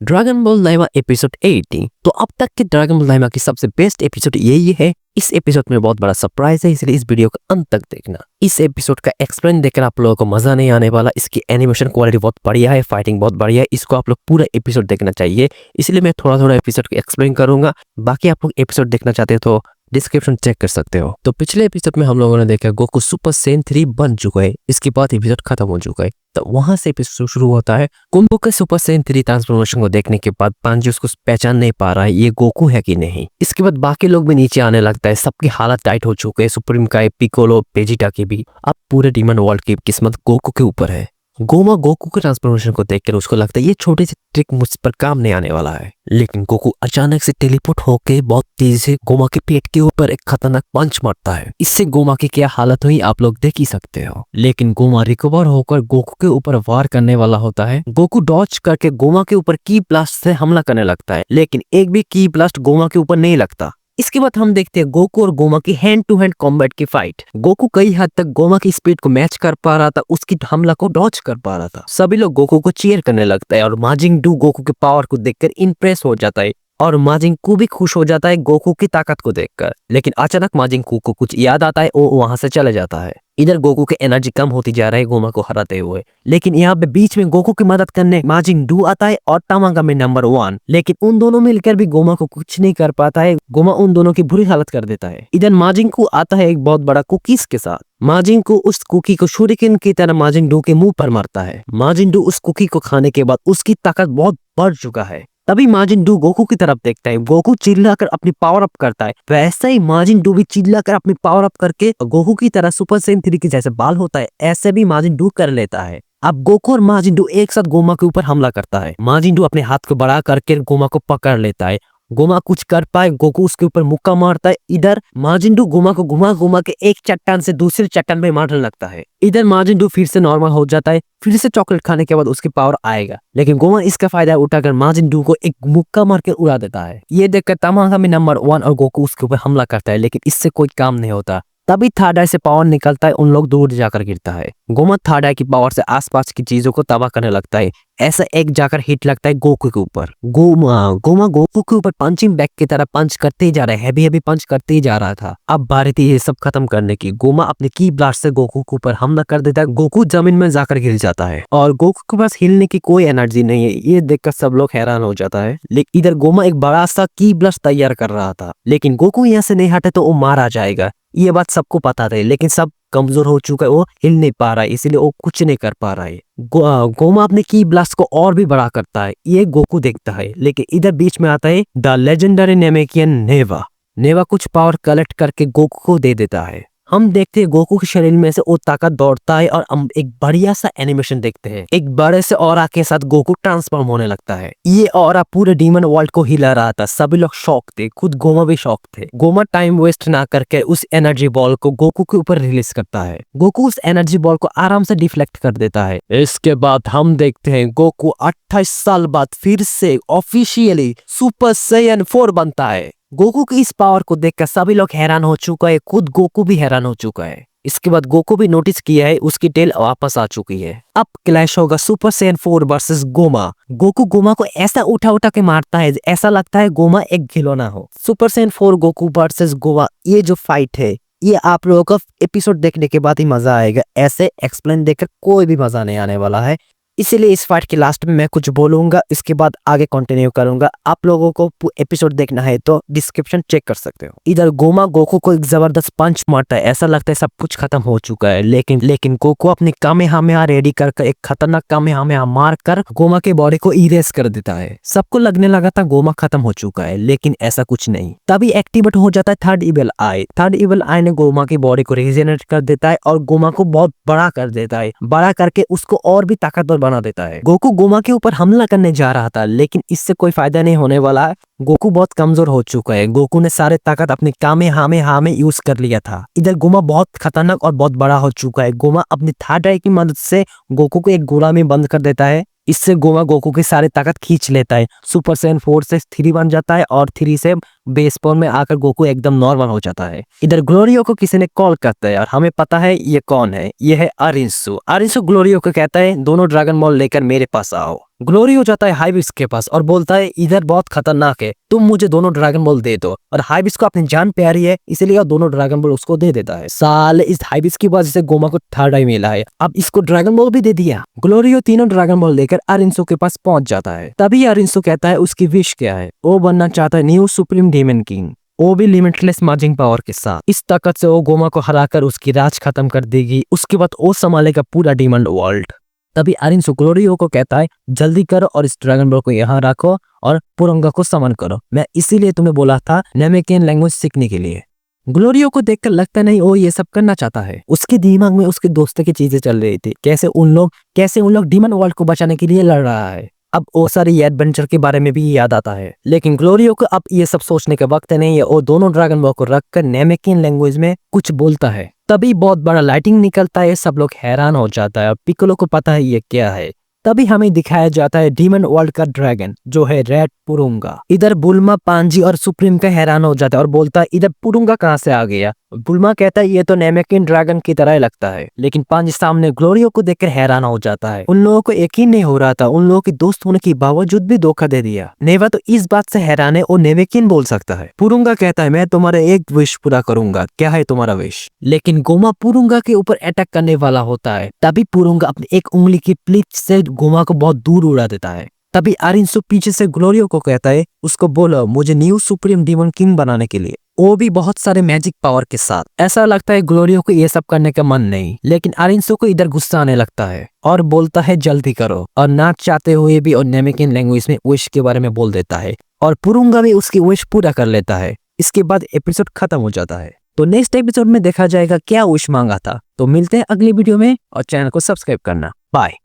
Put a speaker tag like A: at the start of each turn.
A: Dragon ball लाइवा episode 80। तो अब तक के ड्रैगन बॉल लाइवा की सबसे बेस्ट एपिसोड यही है। इस एपिसोड में बहुत बड़ा सरप्राइज है, इसलिए इस वीडियो को अंत तक देखना। इस एपिसोड का एक्सप्लेन देखकर आप लोगों को मजा नहीं आने वाला। इसकी एनिमेशन क्वालिटी बहुत बढ़िया है, फाइटिंग बहुत बढ़िया है, इसको आप लोग पूरा एपिसोड देखना चाहिए। इसलिए मैं थोड़ा थोड़ा एपिसोड को एक्सप्लेन करूंगा। बाकी आप लोग एपिसोड देखना चाहते हो तो डिस्क्रिप्शन चेक कर सकते हो। तो पिछले एपिसोड में हम लोगों ने देखा गोकू सुपर सैयन 3 बन चुका है। इसके बाद एपिसोड खत्म हो चुका है। तो वहां से एपिसोड शुरू होता है। कुंबो के सुपर सैयन 3 ट्रांसफॉर्मेशन को देखने के बाद पांजी उसको पहचान नहीं पा रहा है ये गोकू है कि नहीं। इसके बाद बाकी लोग भी नीचे आने लगता है। सबकी हालत टाइट हो चुके हैं। सुप्रीम का पिकोलो वेजिटा की भी। अब पूरे डीमन वर्ल्ड की किस्मत गोकू के ऊपर है। गोमा गोकू के ट्रांसफॉर्मेशन को देखकर उसको लगता है ये छोटी सी ट्रिक मुझ पर काम नहीं आने वाला है। लेकिन गोकू अचानक से टेलीपोर्ट होके बहुत तेजी से गोमा के पेट के ऊपर एक खतरनाक पंच मारता है। इससे गोमा की क्या हालत हुई आप लोग देख ही सकते हो। लेकिन गोमा रिकवर होकर गोकू के ऊपर वार करने वाला होता है। गोकू डॉज करके गोमा के ऊपर की ब्लास्ट से हमला करने लगता है, लेकिन एक भी की ब्लास्ट गोमा के ऊपर नहीं लगता। इसके बाद हम देखते हैं गोकू और गोमा की हैंड टू हैंड कॉम्बैट की फाइट। गोकू कई हद तक गोमा की स्पीड को मैच कर पा रहा था, उसकी हमला को डॉज कर पा रहा था। सभी लोग गोकू को चीयर करने लगता है और माजिंग डू गोकू के पावर को देखकर इंप्रेस हो जाता है और माजिंग कू भी खुश हो जाता है गोकू की ताकत को देखकर। लेकिन अचानक माजिंग कू को कुछ याद आता है, वो वहां से चले जाता है। इधर गोकू की एनर्जी कम होती जा रही है गोमा को हराते हुए। लेकिन यहाँ पे बीच में गोकू की मदद करने माजिंग डू आता है और तामागामी नंबर 1। लेकिन उन दोनों मिलकर भी गोमा को कुछ नहीं कर पाता है। गोमा उन दोनों की बुरी हालत कर देता है। इधर माजिंग कू आता है एक बहुत बड़ा कुकीज के साथ। माजिंग कू उस कुकी को शूरिकेन की तरह माजिंग डू के मुंह पर मारता है। माजिंग डू उस कुकी को खाने के बाद उसकी ताकत बहुत बढ़ चुका है। तभी माजिन डू गोकू की तरफ देखता है। गोकू चिल्लाकर अपनी पावर अप करता है। वैसे ही माजिन डू भी चिल्लाकर अपनी पावर अप करके गोकू की तरह सुपर सैयन 3 के जैसे बाल होता है ऐसे भी माजिन डू कर लेता है। अब गोकू और माजिन डू एक साथ गोमा के ऊपर हमला करता है। माजिन डू अपने हाथ को बढ़ा करके गोमा को पकड़ लेता है। गोमा कुछ कर पाए, गोकू उसके ऊपर मुक्का मारता है। इधर माजिन डू गोमा को घुमा घुमा के एक चट्टान से दूसरी चट्टान में मारने लगता है। इधर माजिन डू फिर से नॉर्मल हो जाता है। फिर से चॉकलेट खाने के बाद उसकी पावर आएगा। लेकिन गोमा इसका फायदा उठाकर माजिन डू को एक मुक्का मार के उड़ा देता है। ये देखकर तामागामी नंबर 1 और गोकू उसके ऊपर हमला करता है, लेकिन इससे कोई काम नहीं होता। तभी थर्ड आई से पावर निकलता है, उन लोग दूर जाकर गिरता है। गोमा थर्ड आई की पावर से आसपास की चीजों को तबाह करने लगता है। ऐसा एक जाकर हिट लगता है गोकू के ऊपर। गोमा गोकू के ऊपर पंचिंग बैग की तरह पंच करते ही जा रहा है। हैवी पंच करते ही जा रहा था। अब बारी थी ये सब खत्म करने की। गोमा अपने की ब्लास्ट से गोकू के ऊपर हमला कर देता है। गोकू जमीन में जाकर गिर जाता है और गोकू के पास हिलने की कोई एनर्जी नहीं है। ये देखकर सब लोग हैरान हो जाता है। लेकिन इधर गोमा एक बड़ा सा की ब्लास्ट तैयार कर रहा था, लेकिन गोकू यहाँ से नहीं हटे तो वो मारा जाएगा। ये बात सबको पता था, लेकिन सब कमजोर हो चुका है, वो हिल नहीं पा रहा है, इसीलिए वो कुछ नहीं कर पा रहा है। गोमा अपने की ब्लास्ट को और भी बड़ा करता है। ये गोकू देखता है, लेकिन इधर बीच में आता है द लेजेंडरी नेमेकियन नेवा। नेवा कुछ पावर कलेक्ट करके गोकू को दे देता है। हम देखते हैं गोकू के शरीर में से वो ताकत दौड़ता है और हम एक बढ़िया सा एनिमेशन देखते हैं। एक बड़े से ऑरा के साथ गोकू ट्रांसफॉर्म होने लगता है। ये ऑरा पूरे डीमन वर्ल्ड को हिला रहा था। सभी लोग शॉक थे, खुद गोमा भी शॉक थे। गोमा टाइम वेस्ट ना करके उस एनर्जी बॉल को गोकू के ऊपर रिलीज करता है। गोकू उस एनर्जी बॉल को आराम से डिफ्लेक्ट कर देता है। इसके बाद हम देखते हैं गोकू 28 साल बाद फिर से ऑफिशियली सुपर सैयन 4 बनता है। गोकू की इस पावर को देखकर सभी लोग हैरान हो चुका है, खुद गोकू भी हैरान हो चुका है। इसके बाद गोकू भी नोटिस किया है उसकी टेल वापस आ चुकी है। अब क्लैश होगा super Saiyan 4 versus Goma. Goku Goma को ऐसा उठा उठा के मारता है ऐसा लगता है गोमा एक खिलौना हो। Super Saiyan 4 Goku versus Goma, ये जो फाइट है ये आप लोगों को एपिसोड देखने के बाद ही मजा आएगा। ऐसे एक्सप्लेन देखकर कोई भी मजा नहीं आने वाला है। इसीलिए इस फाइट के लास्ट में मैं कुछ बोलूंगा, इसके बाद आगे कंटिन्यू करूंगा। आप लोगों को एपिसोड देखना है तो डिस्क्रिप्शन चेक कर सकते हो। इधर गोमा गोकू को एक जबरदस्त पंच मारता है, ऐसा लगता है सब कुछ खत्म हो चुका है। लेकिन गोकू अपनी कामेहामेहा रेडी कर एक खतरनाक कामेहामेहा मार कर गोमा के बॉडी को इरेज कर देता है। सबको लगने लगा था गोमा खत्म हो चुका है, लेकिन ऐसा कुछ नहीं। तभी एक्टिवेट हो जाता है थर्ड इविल आई। थर्ड इविल आई ने गोमा की बॉडी को रिजेनरेट कर देता है और गोमा को बहुत बड़ा कर देता है। बड़ा करके उसको और भी ताकतवर बना देता है। गोकू गोमा के ऊपर हमला करने जा रहा था, लेकिन इससे कोई फायदा नहीं होने वाला है। गोकू बहुत कमजोर हो चुका है। गोकू ने सारे ताकत अपने कामेहामेहा में यूज कर लिया था। इधर गोमा बहुत खतरनाक और बहुत बड़ा हो चुका है। गोमा अपनी थर्ड आई की मदद से गोकू को एक गोला में बंद कर देता है। इससे गोमा गोकू की सारी ताकत खींच लेता है। सुपर सैयन 4 से 3 बन जाता है और 3 से बेस फॉर्म में आकर गोकू एकदम नॉर्मल हो जाता है। इधर ग्लोरियो को किसी ने कॉल करता है और हमें पता है ये कौन है, ये है अरिंसु। अरिंसु ग्लोरियो को कहता है दोनों ड्रैगन बॉल लेकर मेरे पास आओ। ग्लोरियो जाता है हाइबिस्क के पास और बोलता है इधर बहुत खतरनाक है, तुम मुझे दोनों ड्रैगन बॉल दे दो। और हाइबिस्क को अपनी जान प्यारी है इसलिए दोनों ड्रैगन बॉल उसको दे देता है। साल इस हाइबिस्क की वजह से गोमा को थर्ड आई मिला है, अब इसको ड्रैगन बॉल भी दे दिया। ग्लोरियो तीनों ड्रैगन बॉल लेकर अरिंसु के पास पहुंच जाता है। तभी अरिंसु कहता है उसकी विश क्या है। वो बनना चाहता है न्यू सुप्रीम डीमन किंग, वो भी लिमिटलेस मर्जिंग पावर के साथ। इस ताकत से वो गोमा को हराकर उसकी राज खत्म कर देगी। उसके बाद वो संभालेगा पूरा डीमन वर्ल्ड। तभी अरिंसु ग्लोरियो को कहता है जल्दी करो और इस ड्रैगन बॉल को यहाँ रखो और पुरंगा को समन करो। मैं इसीलिए तुम्हें बोला था नेमेकियन लैंग्वेज सीखने के लिए। ग्लोरियो को देखकर लगता नहीं वो ये सब करना चाहता है। उसके दिमाग में उसके दोस्तों की चीजें चल रही थी, कैसे उन लोग डीमन वर्ल्ड को बचाने के लिए लड़ रहा है। अब वो सारी एडवेंचर के बारे में भी याद आता है, लेकिन ग्लोरियो को अब ये सब सोचने का वक्त नहीं है। वो दोनों ड्रैगन बॉल को रखकर नेमेकियन लैंग्वेज में कुछ बोलता है। तभी बहुत बड़ा लाइटिंग निकलता है, सब लोग हैरान हो जाता है और पिकोलो को पता है ये क्या है। तभी हमें दिखाया जाता है डीमन वर्ल्ड का ड्रैगन जो है रेड पुरुंगा। इधर बुल्मा, पांजी और सुप्रीम का हैरान हो जाता है और बोलता है इधर पुरुंगा कहाँ से आ गया। बुल्मा कहता है ये तो नेमेकियन ड्रैगन की तरह लगता है, लेकिन पांजी सामने ग्लोरियो को देखकर हैरान हो जाता है। उन लोगों को यकीन नहीं हो रहा था, उन लोगों के दोस्त होने के बावजूद भी धोखा दे दिया। नेवा तो इस बात से हैरान है वो नेमेकियन बोल सकता है। पुरुंगा कहता है मैं तुम्हारा एक विश पूरा करूंगा, क्या है तुम्हारा विश। लेकिन गोमा पुरुंगा के ऊपर अटैक करने वाला होता है। तभी पुरुंगा अपनी एक उंगली की प्लीट से गोमा को बहुत दूर उड़ा देता है। तभी अरिंसु पीछे से ग्लोरियो को कहता है उसको बोलो मुझे न्यू सुप्रीम डीमन किंग बनाने के लिए, वो भी बहुत सारे मैजिक पावर के साथ। ऐसा लगता है ग्लोरियो को ये सब करने का मन नहीं, लेकिन अरिंसु को इधर गुस्सा आने लगता है और बोलता है जल्दी करो। और ना चाहते हुए भी और नेमेकियन लैंग्वेज में विश के बारे में बोल देता है और पुरुंगा भी उसकी विश पूरा कर लेता है। इसके बाद एपिसोड खत्म हो जाता है। तो नेक्स्ट एपिसोड में देखा जाएगा क्या विश मांगा था। तो मिलते हैं अगली वीडियो में और चैनल को सब्सक्राइब करना। बाय।